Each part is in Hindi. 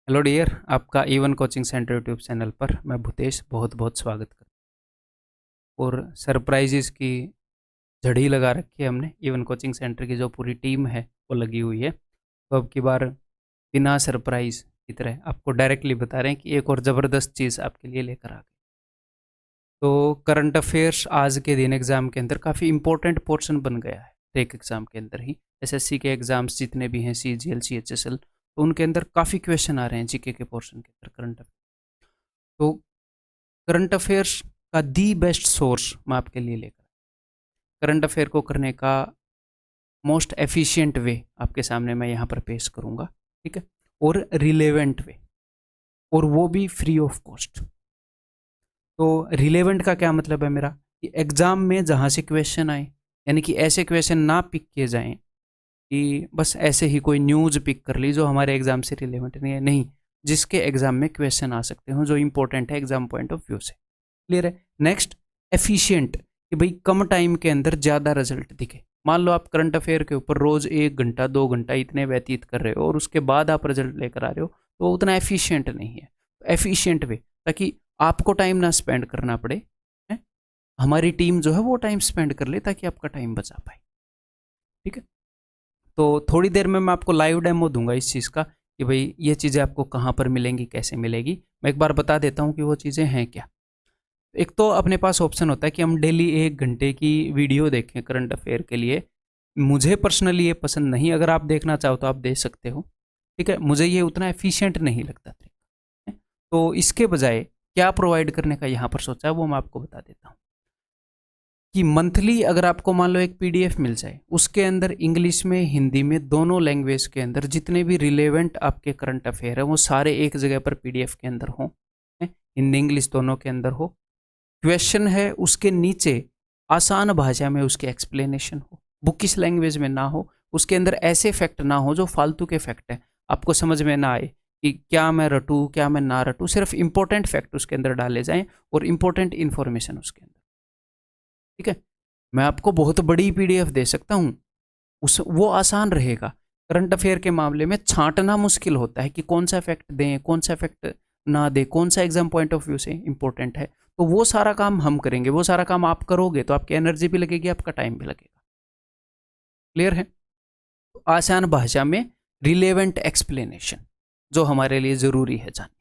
हेलो डियर, आपका E1 coaching centre YouTube channel पर मैं भूतेश बहुत बहुत स्वागत करता हूँ। और सरप्राइजेस की झड़ी लगा रखी है हमने। E1 कोचिंग सेंटर की जो पूरी टीम है वो लगी हुई है। तो अब की बार बिना सरप्राइज की तरह आपको डायरेक्टली बता रहे हैं कि एक और ज़बरदस्त चीज़ आपके लिए लेकर आ गए। तो करंट अफेयर्स आज के दिन एग्ज़ाम के अंदर काफ़ी इंपॉर्टेंट पोर्शन बन गया है। एक एग्ज़ाम के अंदर ही एसएससी के एग्ज़ाम्स जितने भी हैं, CGL CHSL, तो उनके अंदर काफ़ी क्वेश्चन आ रहे हैं जीके के पोर्शन के अंदर करंट अफेयर। तो करंट अफेयर्स का दी बेस्ट सोर्स मैं आपके लिए लेकर करंट अफेयर को करने का मोस्ट एफिशिएंट वे आपके सामने मैं यहाँ पर पेश करूँगा। ठीक है, और रिलेवेंट वे, और वो भी फ्री ऑफ कॉस्ट। तो रिलेवेंट का क्या मतलब है मेरा, कि एग्जाम में जहाँ से क्वेश्चन आए, यानी कि ऐसे क्वेश्चन ना पिक किए जाएं कि बस ऐसे ही कोई न्यूज़ पिक कर ली जो हमारे एग्जाम से रिलेवेंट नहीं है। नहीं, जिसके एग्जाम में क्वेश्चन आ सकते हो, जो इंपॉर्टेंट है एग्जाम पॉइंट ऑफ व्यू से। क्लियर है। नेक्स्ट, एफिशिएंट, कि भाई कम टाइम के अंदर ज़्यादा रिजल्ट दिखे। मान लो आप करंट अफेयर के ऊपर रोज़ 1 घंटा 2 घंटा इतने व्यतीत कर रहे हो और उसके बाद आप रिजल्ट लेकर आ रहे हो, तो वो उतना एफिशिएंट नहीं है। एफिशिएंट वे, ताकि आपको टाइम ना स्पेंड करना पड़े, है? हमारी टीम जो है वो टाइम स्पेंड कर ले ताकि आपका टाइम बचा पाए। ठीक है, तो थोड़ी देर में मैं आपको लाइव डेमो दूंगा इस चीज़ का, कि भाई ये चीज़ें आपको कहाँ पर मिलेंगी, कैसे मिलेगी। मैं एक बार बता देता हूँ कि वो चीज़ें हैं क्या। एक तो अपने पास ऑप्शन होता है कि हम डेली 1 घंटे की वीडियो देखें करंट अफेयर के लिए। मुझे पर्सनली ये पसंद नहीं, अगर आप देखना चाहो तो आप देख सकते हो। ठीक है, मुझे ये उतना एफिशिएंट नहीं लगता तरीका। तो इसके बजाय क्या प्रोवाइड करने का यहाँ पर सोचा है वो मैं आपको बता देता हूँ। कि मंथली अगर आपको मान लो एक पीडीएफ मिल जाए, उसके अंदर इंग्लिश में हिंदी में दोनों लैंग्वेज के अंदर जितने भी रिलेवेंट आपके करंट अफेयर हैं वो सारे एक जगह पर पीडीएफ के अंदर हों, हिंदी इंग्लिश दोनों के अंदर हो। क्वेश्चन है उसके नीचे आसान भाषा में उसके एक्सप्लेनेशन हो, बुकिश लैंग्वेज में ना हो, उसके अंदर ऐसे फैक्ट ना हो जो फालतू के फैक्ट हैं, आपको समझ में ना आए कि क्या मैं रटूँ क्या मैं ना रटूँ। सिर्फ इंपॉर्टेंट फैक्ट उसके अंदर डाले जाएं और इंपॉर्टेंट इन्फॉर्मेशन उसके अंदर। ठीक है, मैं आपको बहुत बड़ी पीडीएफ दे सकता हूँ, उस वो आसान रहेगा। करंट अफेयर के मामले में छांटना मुश्किल होता है कि कौन सा फैक्ट दें कौन सा फैक्ट ना दें, कौन सा एग्जाम पॉइंट ऑफ व्यू से इंपॉर्टेंट है। तो वो सारा काम हम करेंगे, वो सारा काम आप करोगे तो आपकी एनर्जी भी लगेगी, आपका टाइम भी लगेगा। क्लियर है। तो आसान भाषा में रिलेवेंट एक्सप्लेनेशन जो हमारे लिए ज़रूरी है जाननी।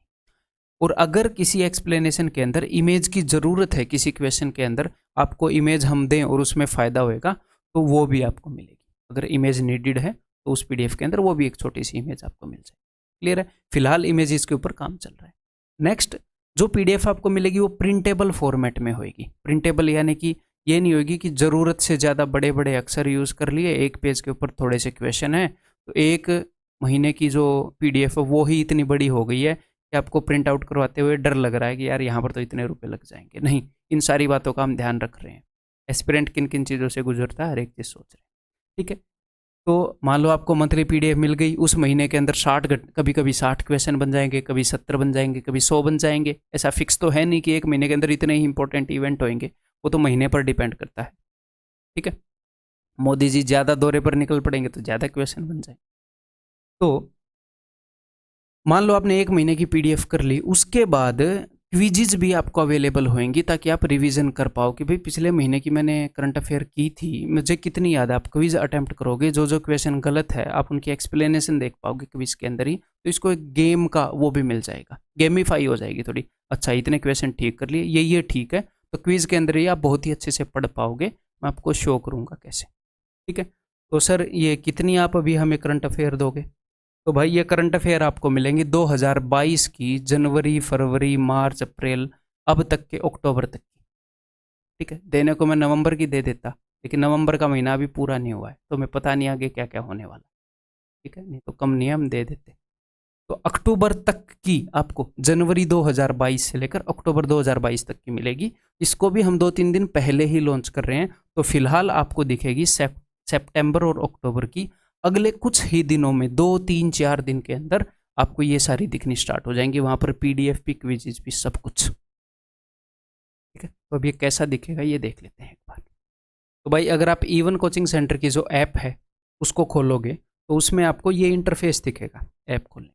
और अगर किसी एक्सप्लेनेशन के अंदर इमेज की ज़रूरत है, किसी क्वेश्चन के अंदर आपको इमेज हम दें और उसमें फ़ायदा होएगा, तो वो भी आपको मिलेगी। अगर इमेज नीडेड है तो उस पीडीएफ के अंदर वो भी एक छोटी सी इमेज आपको मिल जाएगी। क्लियर है। फिलहाल इमेजेस के ऊपर काम चल रहा है। नेक्स्ट, जो पीडीएफ आपको मिलेगी वो प्रिंटेबल फॉर्मेट में होगी। प्रिंटेबल यानी कि ये नहीं होगी कि ज़रूरत से ज़्यादा बड़े बड़े अक्षर यूज़ कर लिए, एक पेज के ऊपर थोड़े से क्वेश्चन है, तो एक महीने की जो पीडीएफ है वो ही इतनी बड़ी हो गई है कि आपको प्रिंट आउट करवाते हुए डर लग रहा है कि यार यहाँ पर तो इतने रुपए लग जाएंगे। नहीं, इन सारी बातों का हम ध्यान रख रहे हैं। एस्पिरेंट किन किन चीज़ों से गुजरता है हर एक चीज़ सोच रहे हैं। ठीक है, तो मान लो आपको मंथली पीडीएफ मिल गई, उस महीने के अंदर 60 कभी कभी 60 क्वेश्चन बन जाएंगे, कभी 70 बन जाएंगे, कभी 100 बन जाएंगे। ऐसा फिक्स तो है नहीं कि एक महीने के अंदर इतने ही इंपॉर्टेंट इवेंट होंगे, वो तो महीने पर डिपेंड करता है। ठीक है, मोदी जी ज़्यादा दौरे पर निकल पड़ेंगे तो ज़्यादा क्वेश्चन बन जाएंगे। तो मान लो आपने एक महीने की पीडीएफ कर ली, उसके बाद क्विजिज भी आपको अवेलेबल होंगी ताकि आप रिवीजन कर पाओ कि भाई पिछले महीने की मैंने करंट अफेयर की थी, मुझे कितनी याद है। आप क्विज अटेम्प्ट करोगे, जो जो क्वेश्चन गलत है आप उनकी एक्सप्लेनेशन देख पाओगे क्विज के अंदर ही। तो इसको एक गेम का वो भी मिल जाएगा, गेमिफाई हो जाएगी थोड़ी। अच्छा, इतने क्वेश्चन ठीक कर लिए, ये ठीक है, तो क्विज के अंदर ही आप बहुत ही अच्छे से पढ़ पाओगे। मैं आपको शो करूँगा कैसे। ठीक है, तो सर ये कितनी आप अभी हमें करंट अफेयर दोगे। तो भाई ये करंट अफेयर आपको मिलेंगे 2022 की, जनवरी फरवरी मार्च अप्रैल अब तक के, अक्टूबर तक की। ठीक है, देने को मैं नवंबर की दे देता, लेकिन नवंबर का महीना अभी पूरा नहीं हुआ है तो मैं पता नहीं आगे क्या क्या होने वाला। ठीक है, नहीं तो कम नहीं हम दे देते। तो अक्टूबर तक की आपको, जनवरी 2022 से लेकर अक्टूबर 2022 तक की मिलेगी। इसको भी हम 2-3 दिन पहले ही लॉन्च कर रहे हैं, तो फिलहाल आपको दिखेगी सितंबर और अक्टूबर की। अगले कुछ ही दिनों में 2-3-4 दिन के अंदर आपको ये सारी दिखनी स्टार्ट हो जाएंगी, वहां पर पीडीएफ भी क्विज़ भी सब कुछ। ठीक है, तो अब ये कैसा दिखेगा ये देख लेते हैं एक बार। तो भाई अगर आप E1 कोचिंग सेंटर की जो ऐप है उसको खोलोगे तो उसमें आपको ये इंटरफेस दिखेगा ऐप खोलने।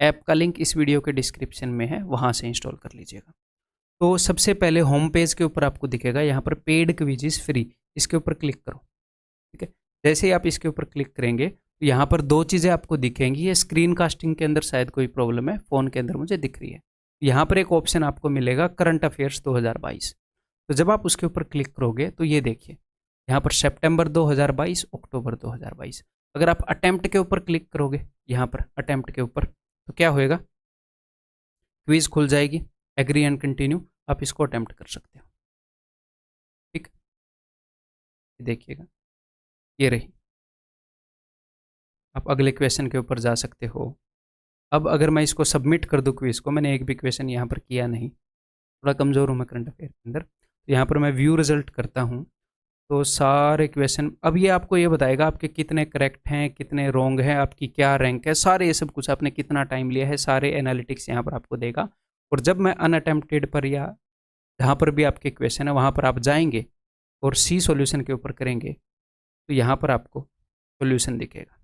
ऐप का लिंक इस वीडियो के डिस्क्रिप्शन में है, वहाँ से इंस्टॉल कर लीजिएगा। तो सबसे पहले होम पेज के ऊपर आपको दिखेगा यहाँ पर पेड क्विज़ फ्री, इसके ऊपर क्लिक करो। ठीक है, जैसे ही आप इसके ऊपर क्लिक करेंगे तो यहाँ पर दो चीज़ें आपको दिखेंगी। ये स्क्रीन कास्टिंग के अंदर शायद कोई प्रॉब्लम है, फ़ोन के अंदर मुझे दिख रही है। यहाँ पर एक ऑप्शन आपको मिलेगा करंट अफेयर्स 2022। तो जब आप उसके ऊपर क्लिक करोगे तो ये देखिए यहाँ पर सितंबर 2022, अक्टूबर 2022। अगर आप अटेम्प्ट के ऊपर क्लिक करोगे, यहाँ पर अटेम्प्ट के ऊपर, तो क्या होएगा, क्विज खुल जाएगी, एग्री एंड कंटिन्यू, आप इसको अटेम्प्ट कर सकते हो। ठीक, देखिएगा ये रही, आप अगले क्वेश्चन के ऊपर जा सकते हो। अब अगर मैं इसको सबमिट कर दूँ क्विज को, मैंने एक भी क्वेश्चन यहाँ पर किया नहीं, थोड़ा कमज़ोर हूँ मैं करंट अफेयर के अंदर, तो यहाँ पर मैं व्यू रिजल्ट करता हूँ तो सारे क्वेश्चन, अब ये आपको ये बताएगा आपके कितने करेक्ट हैं, कितने रॉन्ग हैं, आपकी क्या रैंक है, सारे ये सब कुछ, आपने कितना टाइम लिया है, सारे एनालिटिक्स यहाँ पर आपको देगा। और जब मैं अनअटेम्प्टेड पर या जहाँ पर भी आपके क्वेश्चन है वहाँ पर आप जाएंगे और सी सॉल्यूशन के ऊपर करेंगे तो यहाँ पर आपको सॉल्यूशन दिखेगा।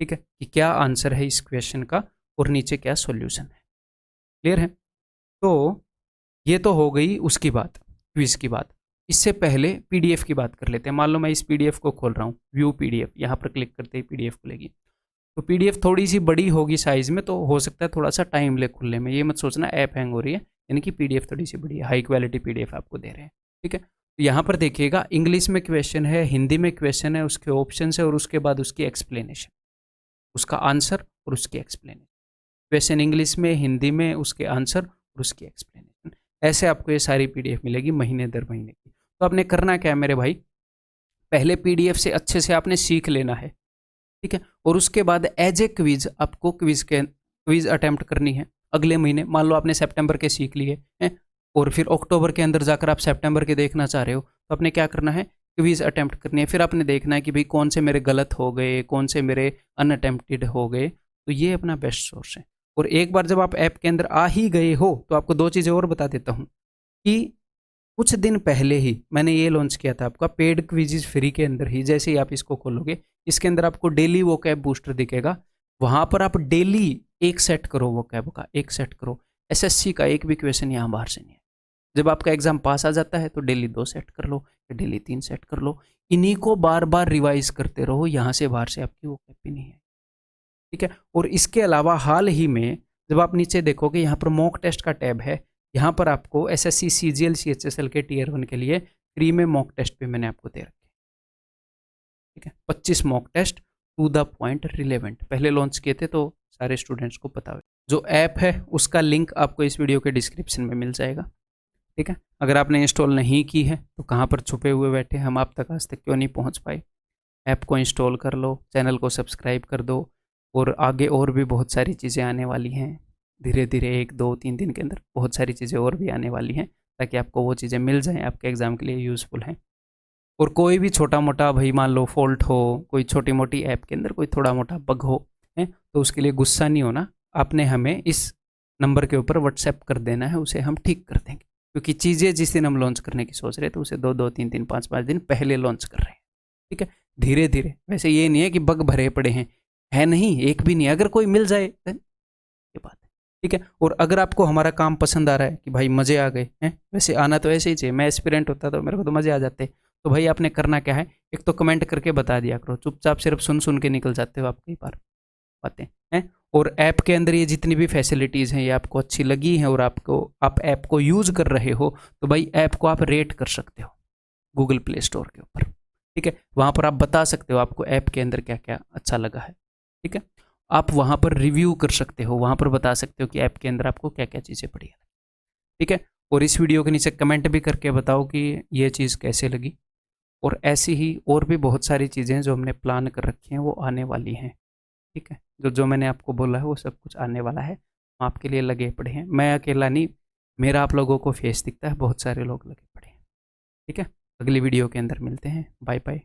ठीक है, कि क्या आंसर है इस क्वेश्चन का और नीचे क्या सॉल्यूशन है। क्लियर है? तो ये तो हो गई उसकी बात, क्विज की बात। इससे पहले पीडीएफ की बात कर लेते हैं। मान लो मैं इस पीडीएफ को खोल रहा हूँ, व्यू पीडीएफ, यहाँ पर क्लिक करते ही पीडीएफ खुलेगी। तो पीडीएफ थोड़ी सी बड़ी होगी साइज में, तो हो सकता है थोड़ा सा टाइम ले खुलने में, ये मत सोचना ऐप हैंग हो रही है, यानी कि पीडीएफ थोड़ी सी बड़ी है, हाई क्वालिटी पीडीएफ आपको दे रहे हैं। ठीक है, तो यहाँ पर देखिएगा इंग्लिश में क्वेश्चन है, हिंदी में क्वेश्चन है, उसके ऑप्शन है और उसके बाद उसकी एक्सप्लेनेशन, उसका आंसर और उसकी एक्सप्लेनेशन। क्वेश्चन इंग्लिश में, हिंदी में, उसके आंसर और उसकी एक्सप्लेनेशन। ऐसे आपको ये सारी पीडीएफ मिलेगी महीने दर महीने की। तो आपने करना क्या है मेरे भाई, पहले पीडीएफ से अच्छे से आपने सीख लेना है। ठीक है, और उसके बाद एज ए क्विज आपको क्विज अटेम्प्ट करनी है अगले महीने। मान लो आपने सितंबर के सीख लिए हैं और फिर अक्टूबर के अंदर जाकर आप सितंबर के देखना चाह रहे हो, तो आपने क्या करना है, क्विज अटेम्प्ट करनी है। फिर आपने देखना है कि भाई कौन से मेरे गलत हो गए, कौन से मेरे अनअटेम्प्टेड हो गए। तो ये अपना बेस्ट सोर्स है। और एक बार जब आप ऐप के अंदर आ ही गए हो तो आपको दो चीज़ें और बता देता हूँ कि कुछ दिन पहले ही मैंने ये लॉन्च किया था आपका पेड क्विज़ फ्री के अंदर ही। जैसे ही आप इसको खोलोगे, इसके अंदर आपको डेली वो कैब बूस्टर दिखेगा, वहाँ पर आप डेली एक सेट करो, वो कैब का एक सेट करो। एसएससी का एक भी क्वेश्चन यहाँ बाहर से नहीं है। जब आपका एग्जाम पास आ जाता है तो डेली 2 सेट कर लो या डेली 3 सेट कर लो, इन्हीं को बार बार रिवाइज करते रहो, यहाँ से बाहर से आपकी वो कैब भी नहीं है। ठीक है, और इसके अलावा हाल ही में जब आप नीचे देखोगे यहाँ पर मॉक टेस्ट का टैब है, यहाँ पर आपको एसएससी सीजीएल सीएचएसएल के टियर 1 के लिए फ्री में मॉक टेस्ट भी मैंने आपको दे रखे। ठीक है, 25 mock test to the point relevant पहले लॉन्च किए थे, तो सारे स्टूडेंट्स को पता है। जो ऐप है उसका लिंक आपको इस वीडियो के डिस्क्रिप्शन में मिल जाएगा। ठीक है, अगर आपने इंस्टॉल नहीं की है तो कहाँ पर छुपे हुए बैठे, हम आप तक आज तक क्यों नहीं पहुँच पाए। ऐप को इंस्टॉल कर लो, चैनल को सब्सक्राइब कर दो, और आगे और भी बहुत सारी चीज़ें आने वाली हैं। धीरे धीरे 1 2 3 दिन के अंदर बहुत सारी चीज़ें और भी आने वाली हैं, ताकि आपको वो चीज़ें मिल जाएं, आपके एग्ज़ाम के लिए यूज़फुल हैं। और कोई भी छोटा मोटा भाई मान लो फॉल्ट हो, कोई छोटी मोटी ऐप के अंदर कोई थोड़ा मोटा बग हो है, तो उसके लिए गुस्सा नहीं होना, आपने हमें इस नंबर के ऊपर व्हाट्सएप कर देना है, उसे हम ठीक कर देंगे। क्योंकि चीज़ें जिस दिन हम लॉन्च करने की सोच रहे थे उसे 2 2 3 3 5 5 दिन पहले लॉन्च कर रहे हैं। ठीक है, धीरे धीरे। वैसे ये नहीं है कि बग भरे पड़े हैं, है नहीं, एक भी नहीं। अगर कोई मिल जाए ये बात है। ठीक है, और अगर आपको हमारा काम पसंद आ रहा है कि भाई मज़े आ गए हैं, वैसे आना तो ऐसे ही चाहिए, मैं एस्पिरेंट होता तो मेरे को तो मज़े आ जाते, तो भाई आपने करना क्या है, एक तो कमेंट करके बता दिया करो। चुपचाप सिर्फ सुन सुन के निकल जाते हो आप कई बार बातें हैं। और ऐप के अंदर ये जितनी भी फैसिलिटीज़ हैं ये आपको अच्छी लगी हैं और आप ऐप को यूज़ कर रहे हो, तो भाई ऐप को आप रेट कर सकते हो गूगल प्ले स्टोर के ऊपर। ठीक है, वहाँ पर आप बता सकते हो आपको ऐप के अंदर क्या क्या अच्छा लगा है। ठीक है, आप वहाँ पर रिव्यू कर सकते हो, वहाँ पर बता सकते हो कि ऐप के अंदर आपको क्या क्या चीज़ें बढ़िया लगी। ठीक है, और इस वीडियो के नीचे कमेंट भी करके बताओ कि ये चीज़ कैसे लगी। और ऐसी ही और भी बहुत सारी चीज़ें जो हमने प्लान कर रखी हैं वो आने वाली हैं। ठीक है, जो जो मैंने आपको बोला है वो सब कुछ आने वाला है, हम आपके लिए लगे पड़े हैं। मैं अकेला नहीं, मेरा आप लोगों को फेस दिखता है, बहुत सारे लोग लगे पड़े हैं। ठीक है, अगली वीडियो के अंदर मिलते हैं, बाय बाय।